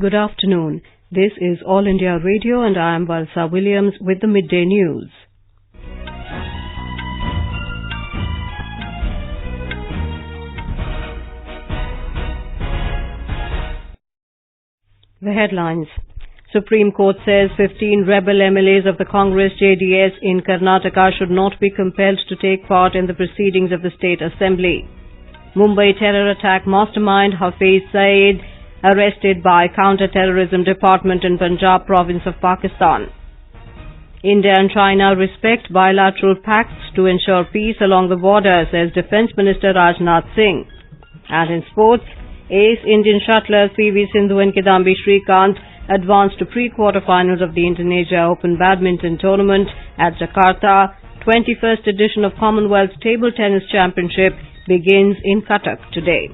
Good afternoon. This is All India Radio and I am Valsa Williams with the Midday News. The headlines. Supreme Court says 15 rebel MLAs of the Congress JDS in Karnataka should not be compelled to take part in the proceedings of the State Assembly. Mumbai terror attack mastermind Hafiz Saeed arrested by Counter-Terrorism Department in Punjab province of Pakistan. India and China respect bilateral pacts to ensure peace along the border, says Defence Minister Rajnath Singh. And in sports, ace Indian shuttlers Sindhu and Kidambi Srikanth advanced to pre-quarterfinals of the Indonesia Open Badminton tournament at Jakarta. 21st edition of Commonwealth Table Tennis Championship begins in Cuttack today.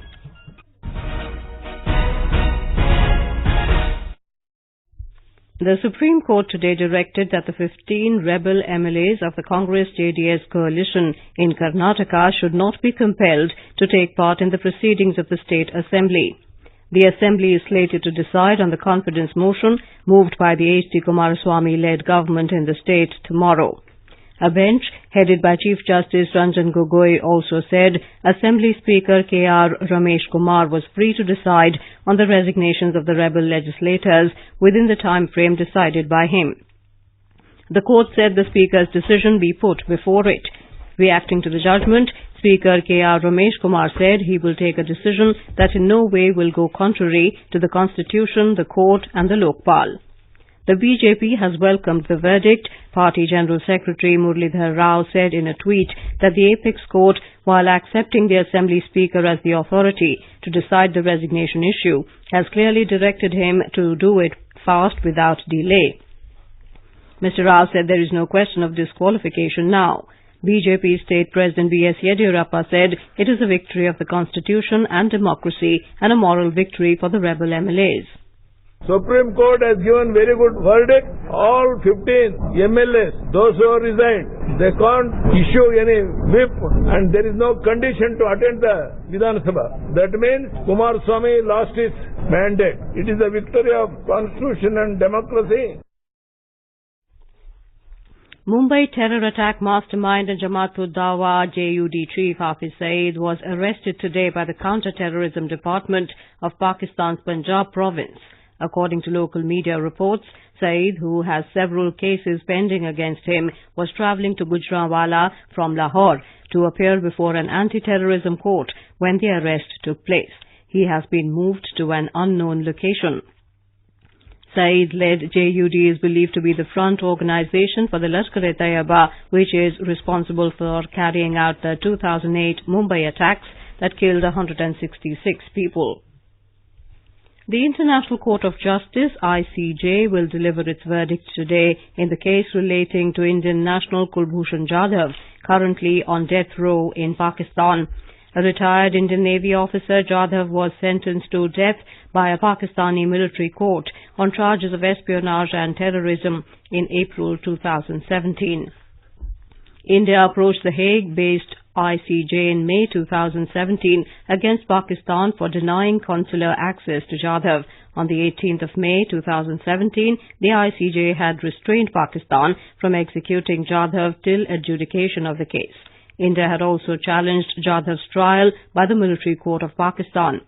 The Supreme Court today directed that the 15 rebel MLAs of the Congress JDS coalition in Karnataka should not be compelled to take part in the proceedings of the State Assembly. The Assembly is slated to decide on the confidence motion moved by the H.D. Kumaraswamy-led government in the state tomorrow. A bench headed by Chief Justice Ranjan Gogoi also said Assembly Speaker K.R. Ramesh Kumar was free to decide on the resignations of the rebel legislators within the time frame decided by him. The court said the Speaker's decision be put before it. Reacting to the judgment, Speaker K.R. Ramesh Kumar said he will take a decision that in no way will go contrary to the Constitution, the court and the Lokpal. The BJP has welcomed the verdict. Party General Secretary Muralidhar Rao said in a tweet that the Apex Court, while accepting the Assembly Speaker as the authority to decide the resignation issue, has clearly directed him to do it fast without delay. Mr. Rao said there is no question of disqualification now. BJP State President B.S. Yediyurappa said it is a victory of the Constitution and democracy and a moral victory for the rebel MLAs. Supreme Court has given very good verdict. All 15 MLAs, those who have resigned, they can't issue any whip and there is no condition to attend the Vidhan Sabha. That means Kumaraswamy lost his mandate. It is a victory of Constitution and democracy. Mumbai terror attack mastermind and Jamaat-ud-Dawa JUD chief Hafiz Saeed was arrested today by the Counter-Terrorism Department of Pakistan's Punjab province. According to local media reports, Saeed, who has several cases pending against him, was travelling to Gujranwala from Lahore to appear before an anti-terrorism court when the arrest took place. He has been moved to an unknown location. Saeed-led JUD is believed to be the front organization for the Lashkar-e-Taiba, which is responsible for carrying out the 2008 Mumbai attacks that killed 166 people. The International Court of Justice, ICJ, will deliver its verdict today in the case relating to Indian national Kulbhushan Jadhav, currently on death row in Pakistan. A retired Indian Navy officer, Jadhav was sentenced to death by a Pakistani military court on charges of espionage and terrorism in April 2017. India approached the Hague-based ICJ in May 2017 against Pakistan for denying consular access to Jadhav. On the 18th of May 2017, the ICJ had restrained Pakistan from executing Jadhav till adjudication of the case. India had also challenged Jadhav's trial by the military court of Pakistan.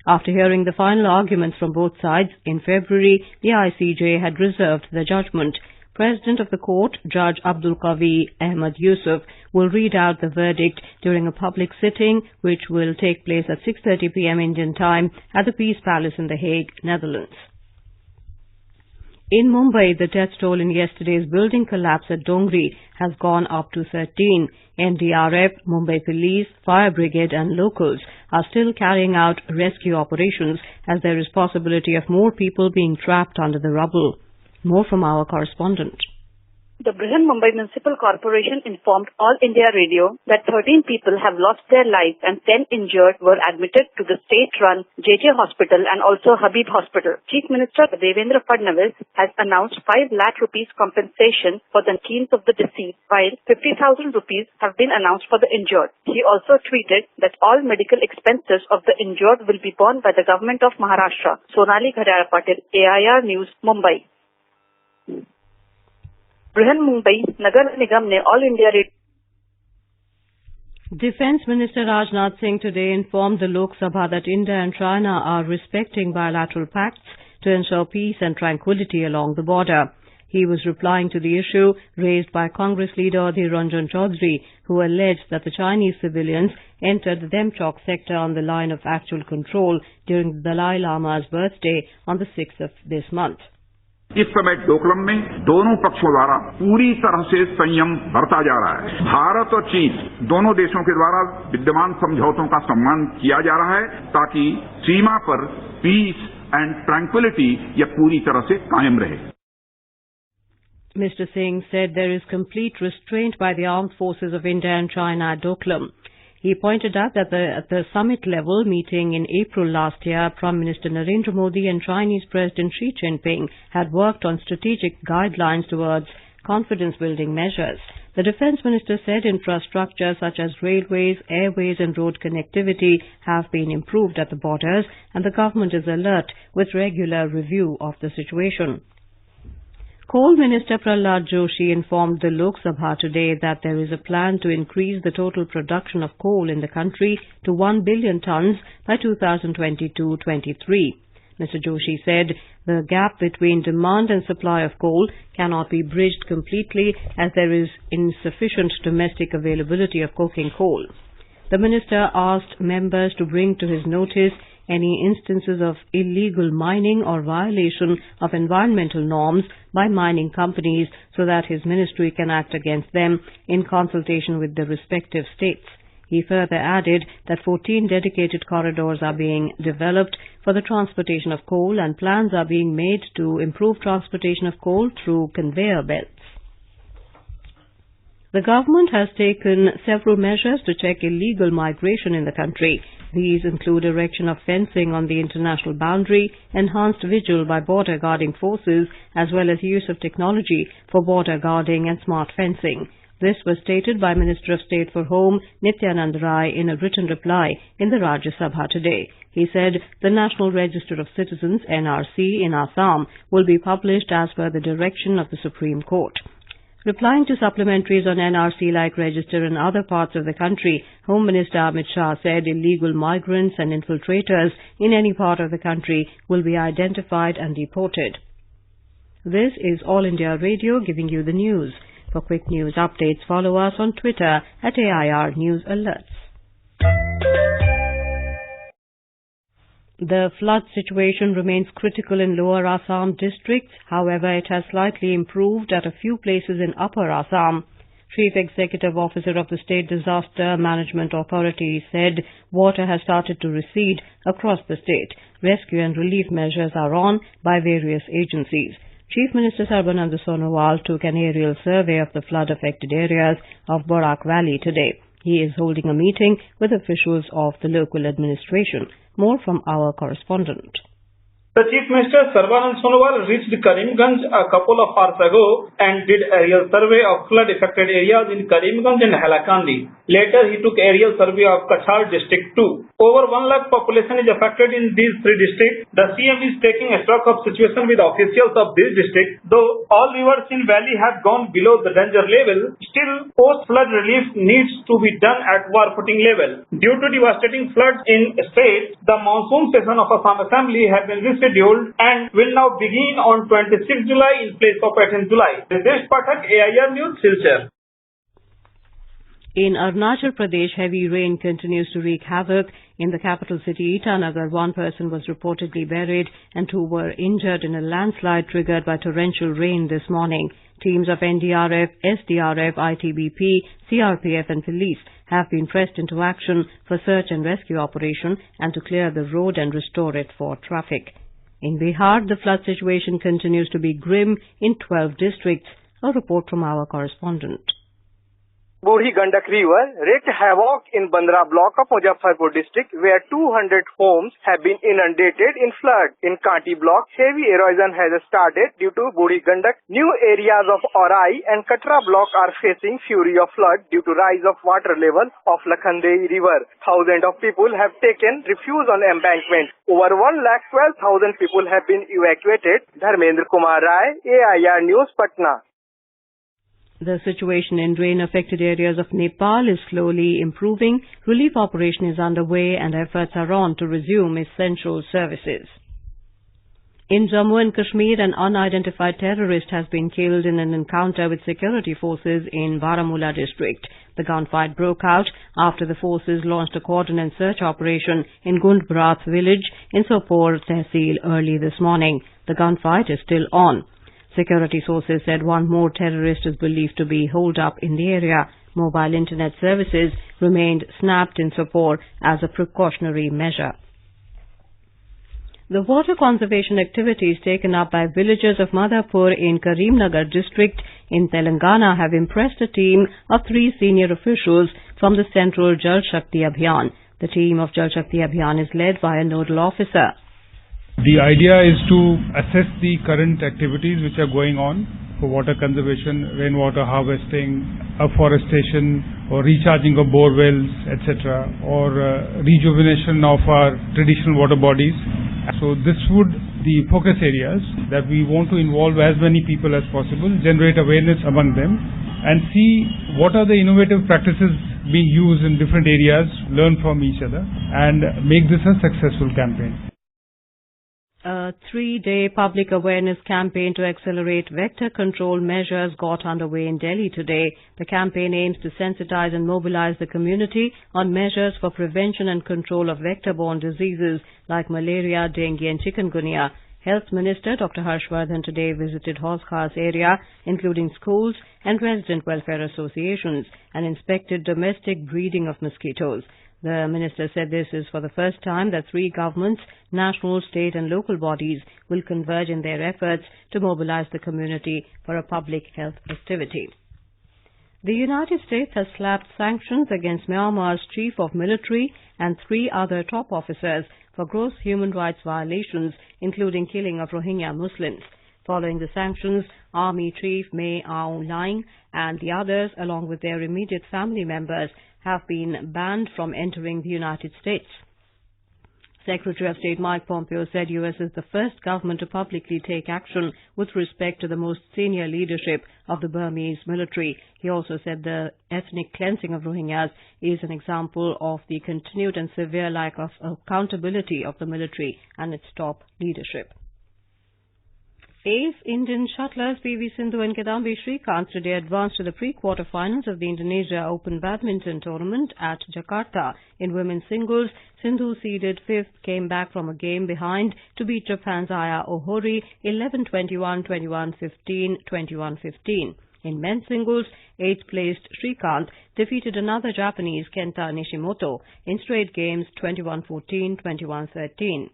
After hearing the final arguments from both sides, in February, the ICJ had reserved the judgment. President of the court, Judge Abdul Qavi Ahmad Yusuf, will read out the verdict during a public sitting which will take place at 6:30 p.m. Indian time at the Peace Palace in The Hague, Netherlands. In Mumbai, the death toll in yesterday's building collapse at Dongri has gone up to 13. NDRF, Mumbai Police, Fire Brigade and locals are still carrying out rescue operations as there is possibility of more people being trapped under the rubble. More from our correspondent. The Mumbai Municipal Corporation informed All India Radio that 13 people have lost their lives and 10 injured were admitted to the state-run JJ Hospital and also Habib Hospital. Chief Minister Devendra Fadnavis has announced 5 lakh rupees compensation for the teens of the deceased, while 50,000 rupees have been announced for the injured. He also tweeted that all medical expenses of the injured will be borne by the government of Maharashtra. Sonali Ghariala Patil, AIR News, Mumbai. Mumbai Nagar Nigam ne All India Radio. Defence Minister Rajnath Singh today informed the Lok Sabha that India and China are respecting bilateral pacts to ensure peace and tranquility along the border. He was replying to the issue raised by Congress leader Adhir Ranjan Chaudhary, who alleged that the Chinese civilians entered the Demchok sector on the line of actual control during the Dalai Lama's birthday on the 6th of this month. इस समय डोकलम में दोनों पक्षों द्वारा पूरी तरह से संयम बरता जा रहा है। भारत और चीन दोनों देशों के द्वारा विद्यमान समझौतों का सम्मान किया जा रहा है ताकि सीमा पर पीस एंड ट्रैंक्विलिटी यह पूरी तरह से कायम रहे। Mr. Singh said there is complete restraint by the armed forces of India and China at Doklam. He pointed out that at the summit level meeting in April last year, Prime Minister Narendra Modi and Chinese President Xi Jinping had worked on strategic guidelines towards confidence-building measures. The Defence Minister said infrastructure such as railways, airways and road connectivity have been improved at the borders and the government is alert with regular review of the situation. Coal Minister Prahlad Joshi informed the Lok Sabha today that there is a plan to increase the total production of coal in the country to 1 billion tonnes by 2022-23. Mr. Joshi said the gap between demand and supply of coal cannot be bridged completely as there is insufficient domestic availability of coking coal. The minister asked members to bring to his notice any instances of illegal mining or violation of environmental norms by mining companies so that his ministry can act against them in consultation with the respective states. He further added that 14 dedicated corridors are being developed for the transportation of coal and plans are being made to improve transportation of coal through conveyor belts. The government has taken several measures to check illegal migration in the country. These include erection of fencing on the international boundary, enhanced vigil by border guarding forces, as well as use of technology for border guarding and smart fencing. This was stated by Minister of State for Home, Nityanand Rai, in a written reply in the Rajya Sabha today. He said the National Register of Citizens, NRC, in Assam will be published as per the direction of the Supreme Court. Replying to supplementaries on NRC-like register in other parts of the country, Home Minister Amit Shah said illegal migrants and infiltrators in any part of the country will be identified and deported. This is All India Radio giving you the news. For quick news updates, follow us on Twitter at AIR News Alerts. The flood situation remains critical in Lower Assam districts. However, it has slightly improved at a few places in Upper Assam. Chief Executive Officer of the State Disaster Management Authority said water has started to recede across the state. Rescue and relief measures are on by various agencies. Chief Minister Sarbananda Sonowal took an aerial survey of the flood-affected areas of Borak Valley today. He is holding a meeting with officials of the local administration. More from our correspondent. The Chief Minister Sarbananda Sonowal reached Karimganj a couple of hours ago and did aerial survey of flood-affected areas in Karimganj and Hailakandi. Later, he took aerial survey of Kachar district too. Over 1 lakh population is affected in these 3 districts. The CM is taking a stock of situation with officials of these districts. Though all rivers in valley have gone below the danger level, still post-flood relief needs to be done at war footing level. Due to devastating floods in state, the monsoon session of Assam Assembly has been rescheduled and will now begin on 26 July in place of 18 July. Ridesh Pathak, AIR News, Silchar. In Arunachal Pradesh, heavy rain continues to wreak havoc. In the capital city, Itanagar, 1 person was reportedly buried and 2 were injured in a landslide triggered by torrential rain this morning. Teams of NDRF, SDRF, ITBP, CRPF and police have been pressed into action for search and rescue operation and to clear the road and restore it for traffic. In Bihar, the flood situation continues to be grim in 12 districts. A report from our correspondent. Buri Gandak River wreaked havoc in Bandra block of Muzaffarpur district, where 200 homes have been inundated in flood. In Kanti block, heavy erosion has started due to Buri Gandak. New areas of Orai and Katra block are facing fury of flood due to rise of water level of Lakhandei river. Thousands of people have taken refuge on embankment. Over 1,12,000 people have been evacuated. Dharmendra Kumar Rai, AIR News, Patna. The situation in rain-affected areas of Nepal is slowly improving. Relief operation is underway and efforts are on to resume essential services. In Jammu and Kashmir, an unidentified terrorist has been killed in an encounter with security forces in Baramulla district. The gunfight broke out after the forces launched a cordon and search operation in Gundbrath village in Sopore Tehsil early this morning. The gunfight is still on. Security sources said one more terrorist is believed to be holed up in the area. Mobile internet services remained snapped in Sopore as a precautionary measure. The water conservation activities taken up by villagers of Madhapur in Karimnagar district in Telangana have impressed a team of 3 senior officials from the Central Jal Shakti Abhiyan. The team of Jal Shakti Abhiyan is led by a nodal officer. The idea is to assess the current activities which are going on for water conservation, rainwater harvesting, afforestation or recharging of bore wells, etc., or rejuvenation of our traditional water bodies. So this would the focus areas that we want to involve as many people as possible, generate awareness among them and see what are the innovative practices being used in different areas, learn from each other and make this a successful campaign. A 3-day public awareness campaign to accelerate vector control measures got underway in Delhi today. The campaign aims to sensitize and mobilize the community on measures for prevention and control of vector-borne diseases like malaria, dengue and chikungunya. Health Minister Dr. Harshvardhan today visited Hauz Khas area, including schools and resident welfare associations, and inspected domestic breeding of mosquitoes. The minister said this is for the first time that 3 governments, national, state and local bodies will converge in their efforts to mobilize the community for a public health activity. The United States has slapped sanctions against Myanmar's chief of military and 3 other top officers for gross human rights violations, including killing of Rohingya Muslims. Following the sanctions, Army Chief May Aung Hlaing and the others, along with their immediate family members, have been banned from entering the United States. Secretary of State Mike Pompeo said U.S. is the first government to publicly take action with respect to the most senior leadership of the Burmese military. He also said the ethnic cleansing of Rohingyas is an example of the continued and severe lack of accountability of the military and its top leadership. Ace Indian shuttlers PV Sindhu and Kidambi Srikanth today advanced to the pre-quarterfinals of the Indonesia Open Badminton tournament at Jakarta. In women's singles, Sindhu, seeded 5th, came back from a game behind to beat Japan's Aya Ohori 11-21, 21-15, 21-15. In men's singles, 8th placed Srikanth defeated another Japanese, Kenta Nishimoto, in straight games 21-14, 21-13.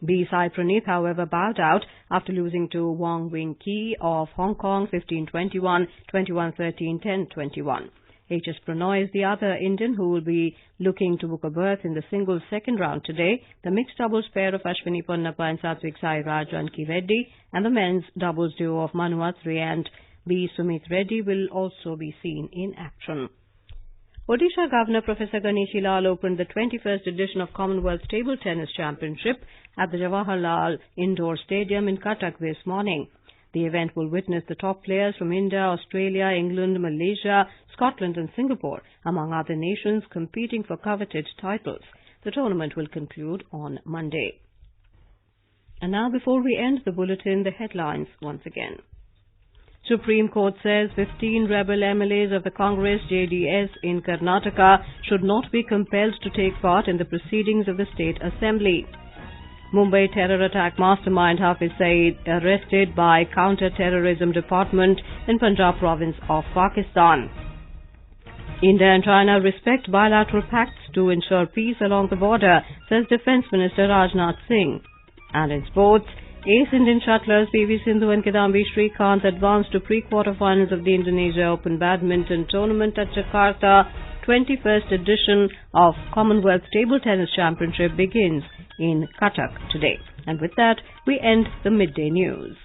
B. Sai Praneeth, however, bowed out after losing to Wong Wing Ki of Hong Kong 15-21, 21-13, 10-21. H.S. Pranoy is the other Indian who will be looking to book a berth in the singles second round today. The mixed doubles pair of Ashwini Ponnappa and Satvik Sairaj Ranki Reddy and the men's doubles duo of Manu Atri and B. Sumit Reddy will also be seen in action. Odisha Governor Professor Ganeshi Lal opened the 21st edition of Commonwealth Table Tennis Championship at the Jawaharlal Indoor Stadium in Cuttack this morning. The event will witness the top players from India, Australia, England, Malaysia, Scotland and Singapore, among other nations, competing for coveted titles. The tournament will conclude on Monday. And now, before we end the bulletin, the headlines once again. Supreme Court says 15 rebel MLAs of the Congress JDS in Karnataka should not be compelled to take part in the proceedings of the State Assembly. Mumbai terror attack mastermind Hafiz Saeed arrested by Counter-Terrorism Department in Punjab province of Pakistan. India and China respect bilateral pacts to ensure peace along the border, says Defence Minister Rajnath Singh. And in sports, Ace Indian shuttlers PV Sindhu and Kidambi Srikanth advanced to pre-quarterfinals of the Indonesia Open Badminton tournament at Jakarta. 21st edition of Commonwealth Table Tennis Championship begins in Cuttack today. And with that, we end the midday news.